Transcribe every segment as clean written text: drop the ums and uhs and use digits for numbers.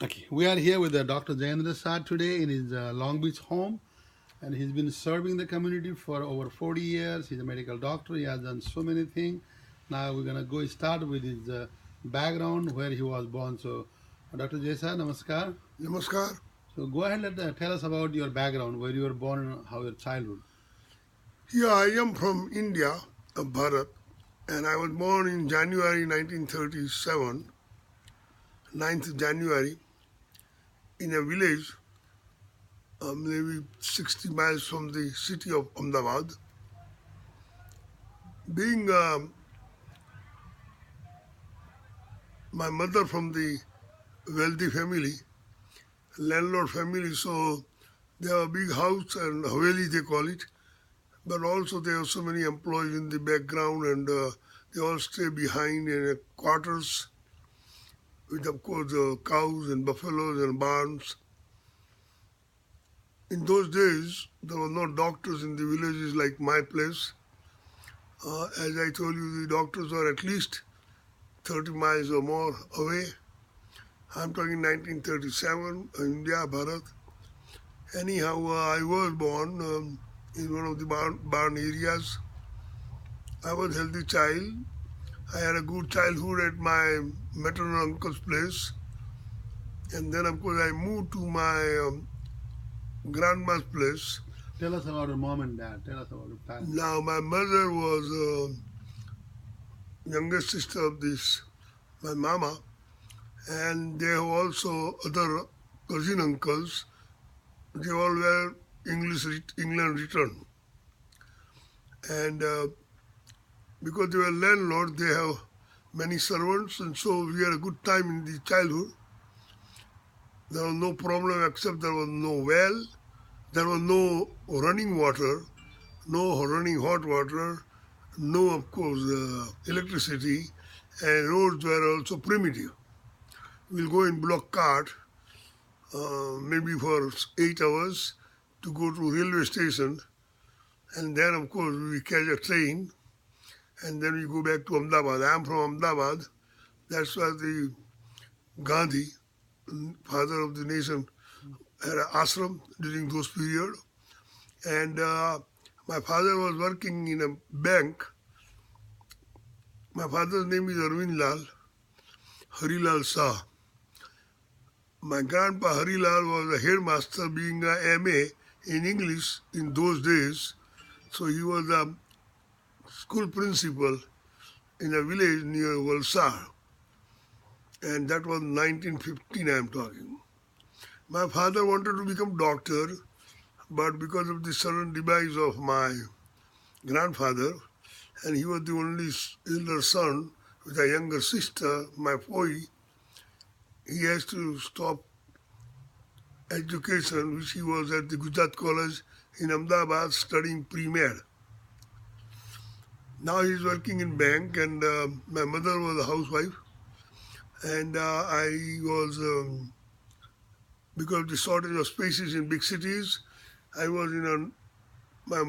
Okay, we are here with Dr. Jayendra sir today in his Long Beach home, and he's been serving the community for over 40 years. He's a medical doctor. He has done so many things. Now we're gonna go start with his background where he was born. So, Dr. Jay sir, namaskar. Namaskar. So go ahead and tell us about your background, where you were born and how your childhood. Yeah, I am from India, Bharat, and I was born in January 1937, 9th January, in a village maybe 60 miles from the city of Ahmedabad. Being my mother from the wealthy family, landlord family, so they have a big house and Haveli they call it, but also there are so many employees in the background and they all stay behind in quarters with of course cows and buffaloes and barns. In those days, there were no doctors in the villages like my place. As I told you, the doctors were at least 30 miles or more away. I'm talking 1937, India, Bharat. Anyhow, I was born in one of the barn areas. I was a healthy child. I had a good childhood at my maternal uncle's place. And then, of course, I moved to my grandma's place. Tell us about your mom and dad. Tell us about your parents. Now, my mother was youngest sister of this, my mama, and they have also other cousin uncles. They all were England returned. And because they were landlords, they have many servants, and so we had a good time in the childhood. There was no problem except there was no well, there was no running water, no running hot water, no, of course, electricity, and roads were also primitive. We'll go in block cart, maybe for 8 hours to go to railway station, and then, of course, we catch a train, and then we go back to Ahmedabad. I'm from Ahmedabad. That's why the Gandhi, father of the nation, had an ashram during those period. And my father was working in a bank. My father's name is Arvind Lal, Harilal Shah. My grandpa Harilal was a headmaster, being a MA in English in those days. So he was a school principal in a village near Valsad. And that was 1915 I'm talking. My father wanted to become doctor, but because of the sudden demise of my grandfather, and he was the only elder son with a younger sister, my boy, he has to stop education, which he was at the Gujarat College in Ahmedabad studying pre-med. Now he's working in bank, and my mother was a housewife, and I was, because of the shortage of spaces in big cities, I was in my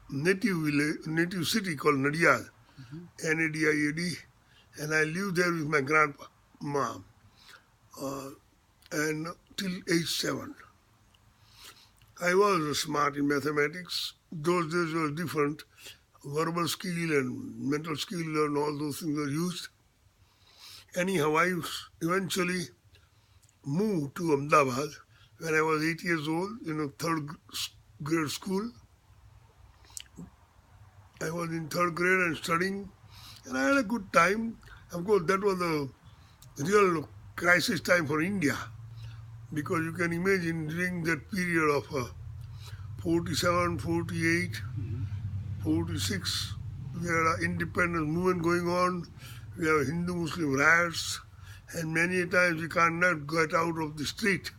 native city called Nadiad, Nadiad, and I lived there with my grandpa, mom, and till age 7. I was smart in mathematics. Those days were different. Verbal skill and mental skill and all those things were used. Anyhow, I eventually moved to Ahmedabad when I was 8 years old in a third grade school. I was in third grade and studying, and I had a good time. Of course, that was a real crisis time for India, because you can imagine during that period of 47, 48, 46, we had an independence movement going on. We have Hindu-Muslim riots, and many times we cannot get out of the street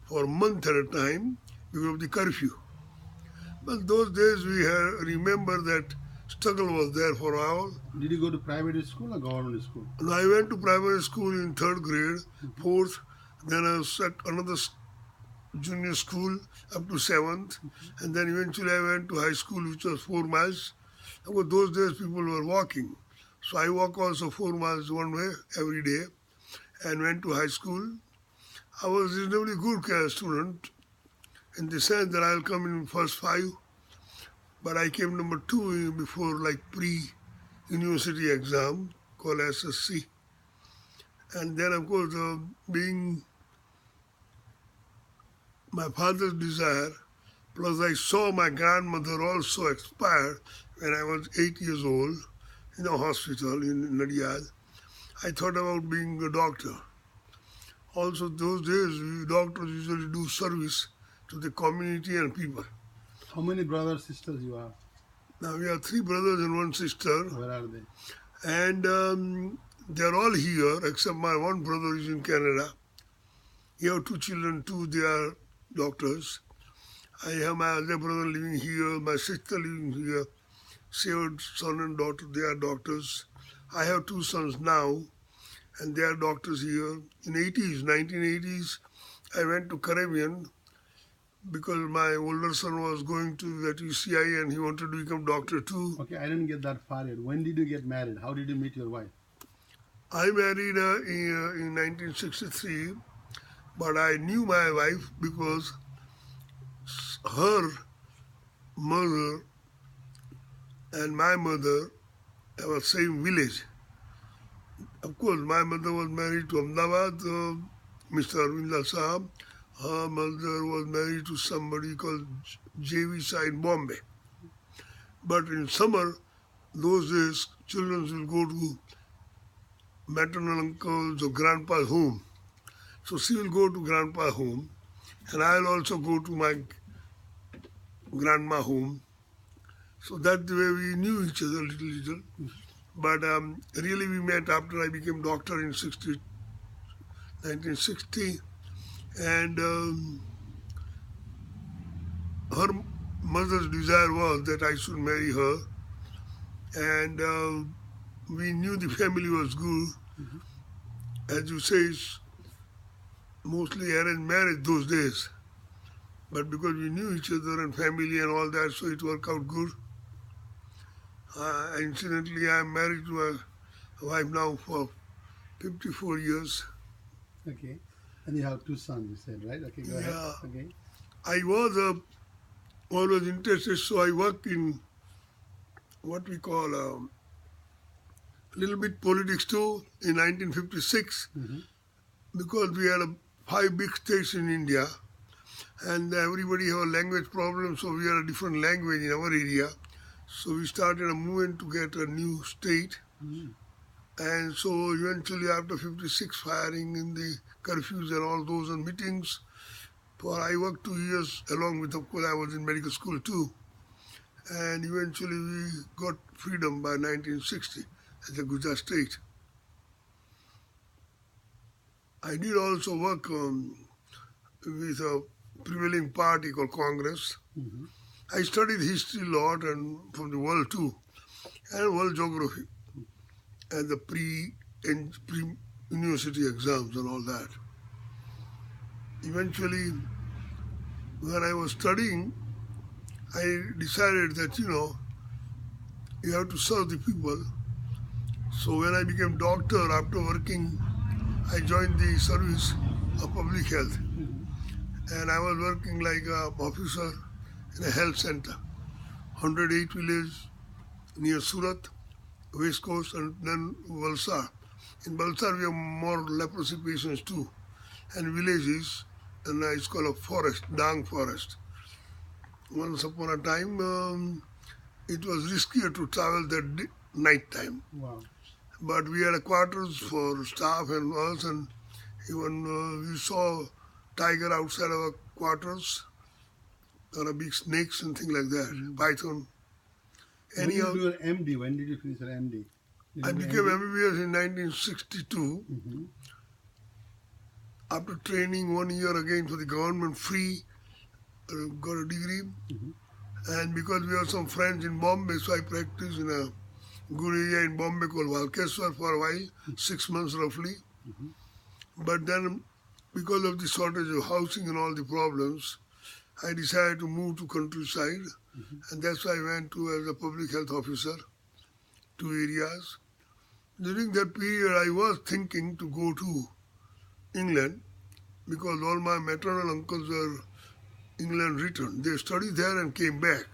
for a month at a time because of the curfew. But those days we remember that struggle was there for all. Did you go to private school or government school? And I went to primary school in third grade, fourth, then I was at another junior school up to seventh, and then eventually I went to high school, which was 4 miles. Because those days people were walking. So I walk also 4 miles one way every day and went to high school. I was reasonably good student in the sense that I'll come in first five, but I came number two before like pre-university exam called SSC. And then, of course, being my father's desire, plus I saw my grandmother also expire when I was 8 years old in a hospital in Nadiyad. I thought about being a doctor. Also, those days, doctors usually do service to the community and people. How many brothers, sisters you have? Now, we have three brothers and one sister, Where are they? and they're all here except my one brother is in Canada. He have two children too, they are doctors. I have my other brother living here, my sister living here, saved son and daughter, they are doctors. I have two sons now, and they are doctors here. In 1980s, I went to Caribbean because my older son was going to that UCI and he wanted to become doctor too. Okay, I didn't get that far yet. When did you get married? How did you meet your wife? I married in 1963, but I knew my wife because her mother and my mother were same village. Of course, my mother was married to Ahmedabad, Mr. Arvind Sahab. Her mother was married to somebody called J.V. Shah in Bombay. But in summer, those days, children will go to maternal uncle's or grandpa's home. So she will go to grandpa's home, and I'll also go to my grandma home. So that way we knew each other little. But really we met after I became doctor in 1960. And her mother's desire was that I should marry her. And we knew the family was good. As you say, it's mostly arranged marriage those days. But because we knew each other and family and all that, so it worked out good. Incidentally, I'm married to a wife now for 54 years. Okay. And you have two sons, you said, right? Okay, go ahead. Yeah. Okay. I was always interested, so I worked in what we call a little bit politics too in 1956 because we had 5 big states in India and everybody have a language problem, so we had a different language in our area. So we started a movement to get a new state. And so eventually after 56 firing in the curfews and all those and meetings, I worked 2 years along with, of course, I was in medical school too. And eventually we got freedom by 1960 as a Gujarat state. I did also work with a prevailing party called Congress. I studied history a lot and from the world too, and world geography, and the pre-university exams and all that. Eventually, when I was studying, I decided that, you have to serve the people. So when I became doctor, after working, I joined the service of public health. And I was working like an officer in a health center, 108 village near Surat, West Coast, and then Valsad. In Valsad, we have more leprosy patients too, and villages, and it's called a forest, Dang forest. Once upon a time, it was riskier to travel that night time. Wow. But we had a quarters for staff and us, and even we saw tiger outside our quarters. There are big snakes and things like that, python. When did you do your MD? When did you finish your MD? I became MBBS in 1962. After training 1 year again for the government free, got a degree. And because we have some friends in Bombay, so I practiced in a good area in Bombay called Valkeswar for a while, 6 months roughly. But then, because of the shortage of housing and all the problems, I decided to move to countryside, and that's why I went to as a public health officer, 2 areas. During that period, I was thinking to go to England because all my maternal uncles were England returned. They studied there and came back.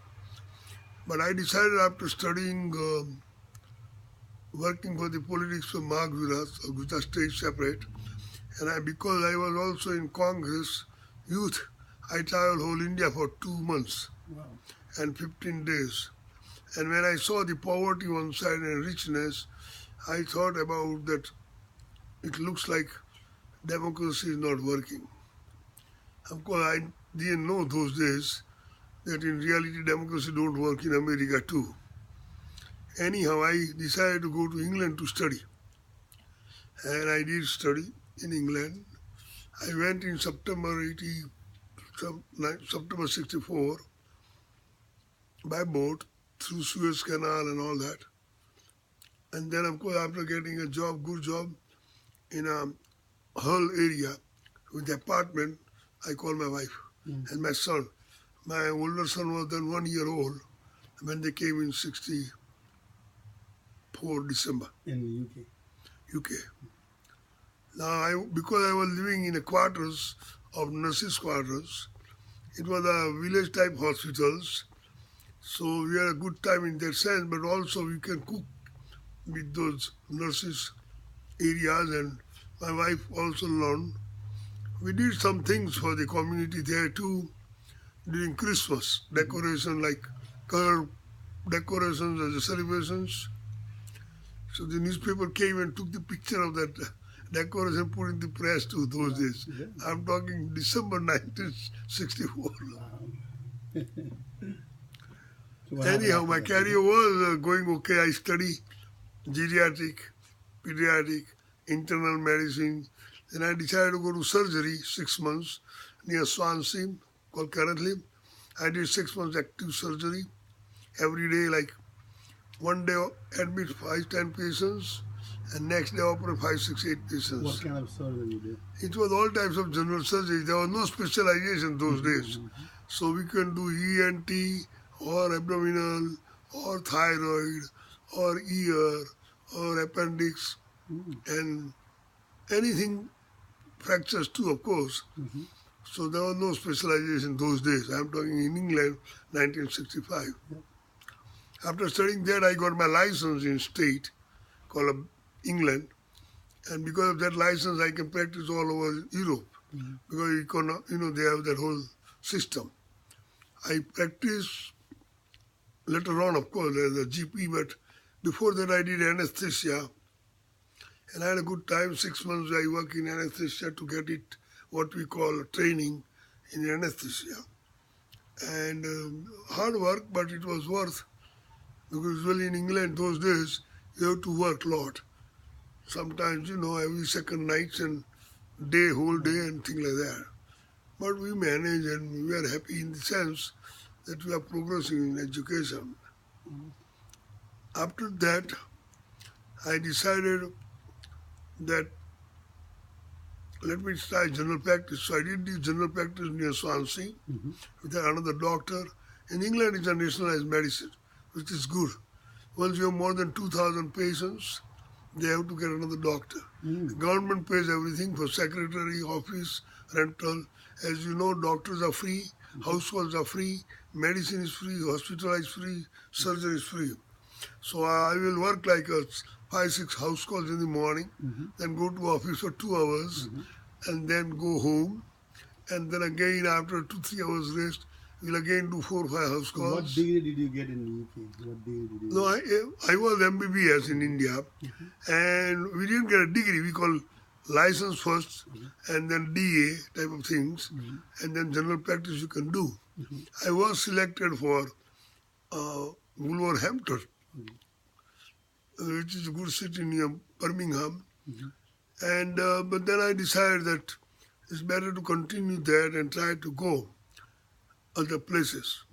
But I decided after studying, working for the politics of Gujarat stayed separate, and because I was also in Congress youth, I traveled whole India for 2 months Wow. and 15 days. And when I saw the poverty one side and richness, I thought about that it looks like democracy is not working. Of course, I didn't know those days that in reality democracy don't work in America too. Anyhow, I decided to go to England to study. And I did study in England. I went in September 64 by boat through Suez Canal and all that. And then, of course, after getting a job, good job, in a Hull area with apartment, I called my wife and my son. My older son was then 1 year old when they came in 64 December, In the UK. UK. Now, because I was living in a quarters of nurses' quarters, it was a village type hospitals, so we had a good time in that sense, but also we can cook with those nurses areas, and my wife also learned. We did some things for the community there too during Christmas, decoration like color decorations as the celebrations. So the newspaper came and took the picture of that decoration, put in the press too those days. Yeah. I'm talking December 1964. So what Anyhow, happened my after that? career was going okay. I study geriatric, pediatric, internal medicine. Then I decided to go to surgery 6 months near Swansea, called currently. I did 6 months active surgery every day, like one day admit 5-10 patients, and next day operate 5-6-8 patients. What kind of surgery you did? It was all types of general surgery. There was no specialization those days. So we can do ENT or abdominal or thyroid or ear or appendix and anything, fractures too, of course. So there was no specialization those days. I'm talking in England, 1965. After studying there, I got my license in state called England. And because of that license, I can practice all over Europe. Because they have that whole system. I practiced later on, of course, as a GP, but before that I did anesthesia. And I had a good time, 6 months I worked in anesthesia to get it, what we call training in anesthesia. And hard work, but it was worth, because usually in England those days, you have to work a lot. Sometimes, every second nights and whole day and things like that. But we manage and we are happy in the sense that we are progressing in education. After that, I decided that let me try general practice. So I did the general practice near Swansea with another doctor. In England, it's a nationalized medicine, which is good. Once you have more than 2,000 patients, they have to get another doctor. The government pays everything for secretary, office, rental. As you know, doctors are free, households are free, medicine is free, hospital is free, surgery is free. So I will work like 5-6 house calls in the morning, then go to office for 2 hours, and then go home, and then again after 2-3 hours rest, we'll again do 4 or 5 house calls. What degree did you get in the UK? What degree did you No, I was MBBS in India, and we didn't get a degree. We call license first, and then DA type of things, and then general practice you can do. I was selected for Wolverhampton, which is a good city near Birmingham, and but then I decided that it's better to continue there and try to go other places.